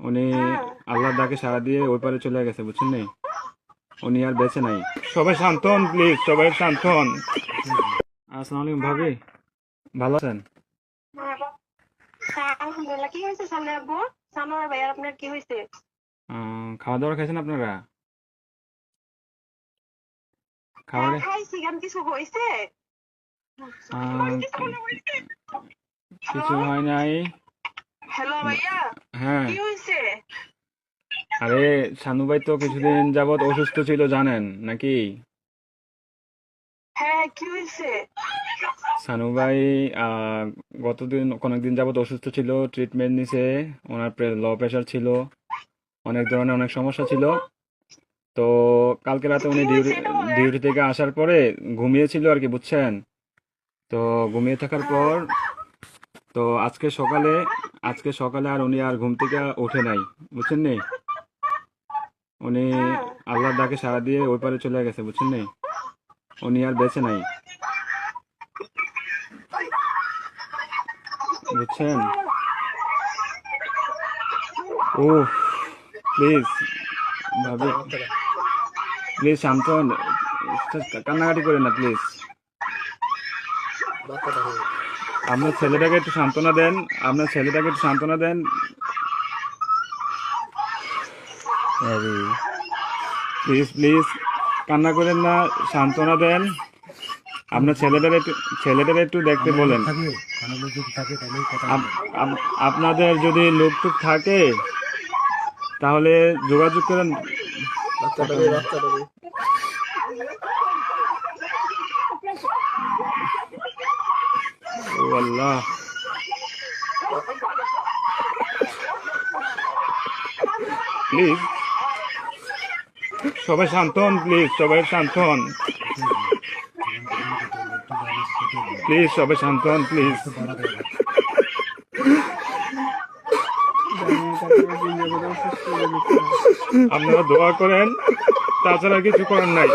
উনি আল্লাহর ডাকে সাড়া দিয়ে ওই পারে চলে গেছে, বুঝছেন নি? উনি আর বেঁচে নাই। সবাই শান্ত হন প্লিজ, সবাই শান্ত হন। আসসালামু আলাইকুম ভাবি, ভালো আছেন? আলহামদুলিল্লাহ। কি হয়েছে সামনে আব্বু? সানোয়ার ভাই আর আপনার কি হয়েছে? খাওয়া দাওয়া খাইছেন আপনারা? হ্যাঁ খাবারে খাইছি, কেন কিছু হয়েছে? কিছু হ্যালো, হয় নাই। হ্যালো ভাইয়া, হ্যাঁ, কি হয়েছে? আরে শানু ভাই তো কিছুদিন যাবৎ অসুস্থ ছিল, জানেন নাকি? হ্যাঁ, কি হয়েছে? শানু ভাই আহ, কয়েকদিন যাবৎ অসুস্থ ছিল, ট্রিটমেন্ট নিছে। ওনার লো প্রেশার ছিল, অনেক ধরনের অনেক সমস্যা ছিল। তো কালকে রাতে কি উনি হয়েছে এটা বলেন। ডিউটি থেকে আসার পরে ঘুমিয়েছিল আর কি, বুঝছেন? তো ঘুমিয়ে থাকার হ্যাঁ, পর তো আজকে সকালে আর উনি আর ঘুম থেকে ওঠে নাই, বুঝছেন নি? উনি হ্যাঁ, আল্লাহর ডাকে সাড়া দিয়ে ওই পারে চলে গেছে, বুঝছেন নি? উনি আর বেঁচে নাই, বুঝছেন? ও প্লিজ ভাবি, প্লিজ শান্ত হন। কান্নাকাটি করেন না প্লিজ। আপনার ছেলেটাকে একটু সান্ত্বনা দেন, আপনার ছেলেটাকে একটু সান্ত্বনা দেন। প্লিজ প্লিজ কান্না করেন না, সান্ত্বনা দেন। আপনার ছেলেটারে একটু দেখতে আমাদের লোক বলেন। থাকে, কোনো লোক যদি থাকে তাহলে কথা বলবেন। আপনাদের যদি লোকটুক থাকে তাহলে যোগাযোগ করেন। কথা বাচ্চাটাকে বলেন। বাচ্চাটাকে ও আল্লাহ, প্লিজ সবাই শান্ত হন, প্লিজ সবাই শান্ত হন, জীবন জীবন কেটে হলো একটু জানি কেটে হলো প্লিজ সবাই শান্ত হন, প্লিজ। একটু বাড়া দেয় না। আপনারা দোয়া করেন, তাছাড়া কিছু করার নাই।